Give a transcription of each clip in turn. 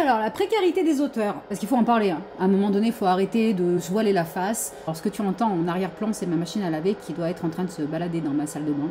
Alors, la précarité des auteurs, parce qu'il faut en parler, hein. À un moment donné, il faut arrêter de se voiler la face. Alors, ce que tu entends en arrière-plan, c'est ma machine à laver qui doit être en train de se balader dans ma salle de bain.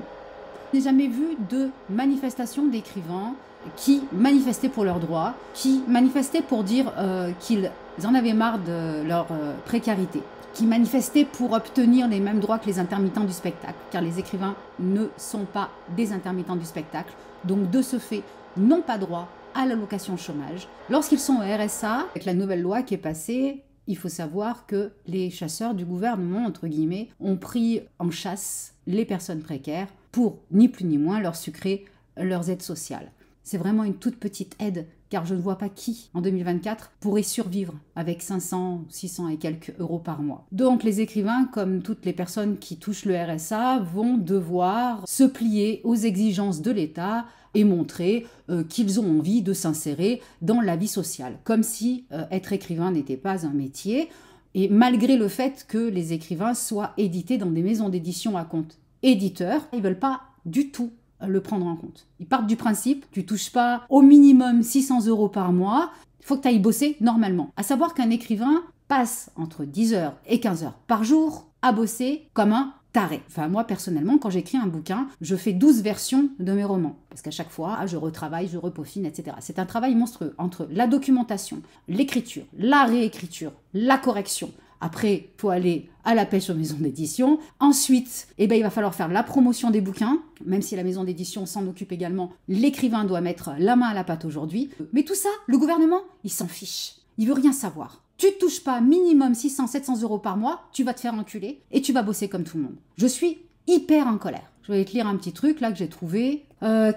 Je n'ai jamais vu de manifestation d'écrivains qui manifestaient pour leurs droits, qui manifestaient pour dire qu'ils en avaient marre de leur précarité, qui manifestaient pour obtenir les mêmes droits que les intermittents du spectacle, car les écrivains ne sont pas des intermittents du spectacle, donc de ce fait, n'ont pas droit à l'allocation chômage. Lorsqu'ils sont au RSA, avec la nouvelle loi qui est passée, il faut savoir que les chasseurs du gouvernement, entre guillemets, ont pris en chasse les personnes précaires pour, ni plus ni moins, leur sucrer leurs aides sociales. C'est vraiment une toute petite aide, car je ne vois pas qui, en 2024, pourrait survivre avec 500, 600 et quelques euros par mois. Donc les écrivains, comme toutes les personnes qui touchent le RSA, vont devoir se plier aux exigences de l'État et montrer qu'ils ont envie de s'insérer dans la vie sociale, comme si être écrivain n'était pas un métier, et malgré le fait que les écrivains soient édités dans des maisons d'édition à compte éditeur, ils ne veulent pas du tout le prendre en compte. Ils partent du principe, tu touches pas au minimum 600 euros par mois, il faut que tu ailles bosser normalement. À savoir qu'un écrivain passe entre 10h et 15h par jour à bosser comme un taré. Enfin, moi, personnellement, quand j'écris un bouquin, je fais 12 versions de mes romans. Parce qu'à chaque fois, je retravaille, je repeaufine, etc. C'est un travail monstrueux entre la documentation, l'écriture, la réécriture, la correction. Après, il faut aller à la pêche aux maisons d'édition. Ensuite, il va falloir faire la promotion des bouquins, même si la maison d'édition s'en occupe également. L'écrivain doit mettre la main à la pâte aujourd'hui. Mais tout ça, le gouvernement, il s'en fiche. Il veut rien savoir. Tu ne touches pas minimum 600, 700 euros par mois, tu vas te faire enculer et tu vas bosser comme tout le monde. Je suis hyper en colère. Je vais te lire un petit truc là que j'ai trouvé,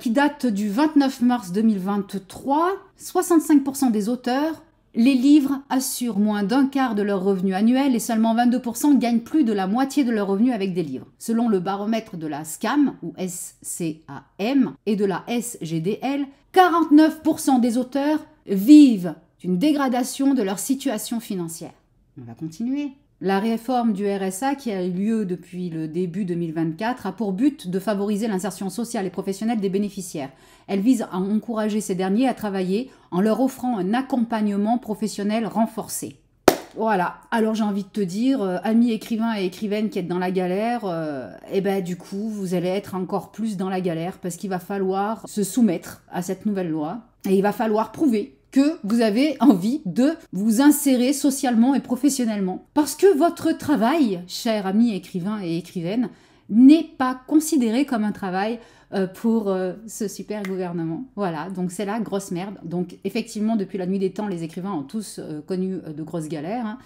qui date du 29 mars 2023. 65% des auteurs, les livres assurent moins d'un quart de leur revenu annuel et seulement 22% gagnent plus de la moitié de leur revenu avec des livres. Selon le baromètre de la SCAM, ou SCAM, et de la SGDL, 49% des auteurs vivent une dégradation de leur situation financière. On va continuer. La réforme du RSA qui a eu lieu depuis le début 2024 a pour but de favoriser l'insertion sociale et professionnelle des bénéficiaires. Elle vise à encourager ces derniers à travailler en leur offrant un accompagnement professionnel renforcé. Voilà, alors j'ai envie de te dire, amis écrivains et écrivaines qui êtes dans la galère, du coup, vous allez être encore plus dans la galère parce qu'il va falloir se soumettre à cette nouvelle loi et il va falloir prouver que vous avez envie de vous insérer socialement et professionnellement. Parce que votre travail, chers amis écrivains et écrivaines, n'est pas considéré comme un travail pour ce super gouvernement. Voilà, donc c'est la grosse merde. Donc effectivement, depuis la nuit des temps, les écrivains ont tous connu de grosses galères. Hein.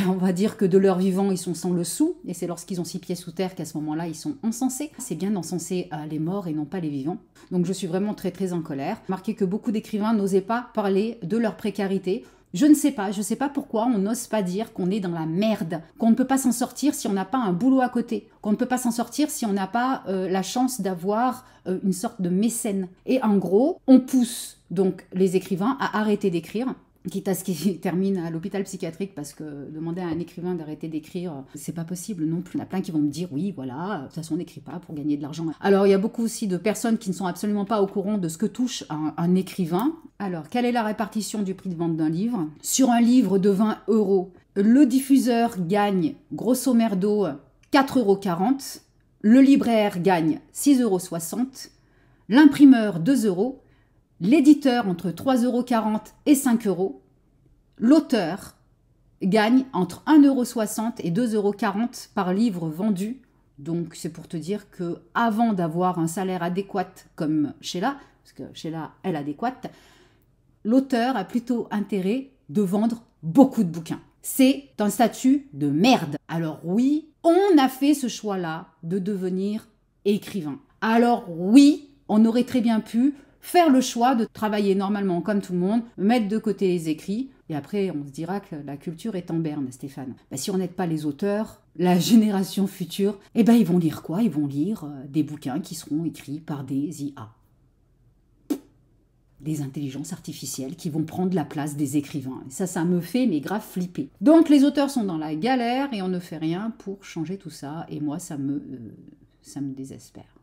On va dire que de leur vivant, ils sont sans le sou. Et c'est lorsqu'ils ont 6 pieds sous terre qu'à ce moment-là, ils sont encensés. C'est bien d'encenser les morts et non pas les vivants. Donc je suis vraiment très très en colère. Remarquez que beaucoup d'écrivains n'osaient pas parler de leur précarité. Je ne sais pas pourquoi on n'ose pas dire qu'on est dans la merde, qu'on ne peut pas s'en sortir si on n'a pas un boulot à côté, qu'on ne peut pas s'en sortir si on n'a pas la chance d'avoir une sorte de mécène. Et en gros, on pousse donc les écrivains à arrêter d'écrire, quitte à ce qu'ils terminent à l'hôpital psychiatrique, parce que demander à un écrivain d'arrêter d'écrire, c'est pas possible non plus. Il y en a plein qui vont me dire, oui, voilà, de toute façon, on n'écrit pas pour gagner de l'argent. Alors, il y a beaucoup aussi de personnes qui ne sont absolument pas au courant de ce que touche un écrivain. Alors, quelle est la répartition du prix de vente d'un livre? Sur un livre de 20 euros, le diffuseur gagne, grosso merdo, 4,40 €. Le libraire gagne 6,60 €. L'imprimeur, 2 €. L'éditeur entre 3,40 € et 5 €. L'auteur gagne entre 1,60 € et 2,40 € par livre vendu. Donc c'est pour te dire que avant d'avoir un salaire adéquat comme Sheila, parce que Sheila elle est adéquate, l'auteur a plutôt intérêt de vendre beaucoup de bouquins. C'est un statut de merde. Alors oui, on a fait ce choix-là de devenir écrivain. Alors oui, on aurait très bien pu faire le choix de travailler normalement comme tout le monde, mettre de côté les écrits, et après on se dira que la culture est en berne, Stéphane. Si on n'aide pas les auteurs, la génération future, ils vont lire quoi? Ils vont lire des bouquins qui seront écrits par des IA. Des intelligences artificielles qui vont prendre la place des écrivains. Et ça me fait grave flipper. Donc les auteurs sont dans la galère et on ne fait rien pour changer tout ça, et moi ça me désespère.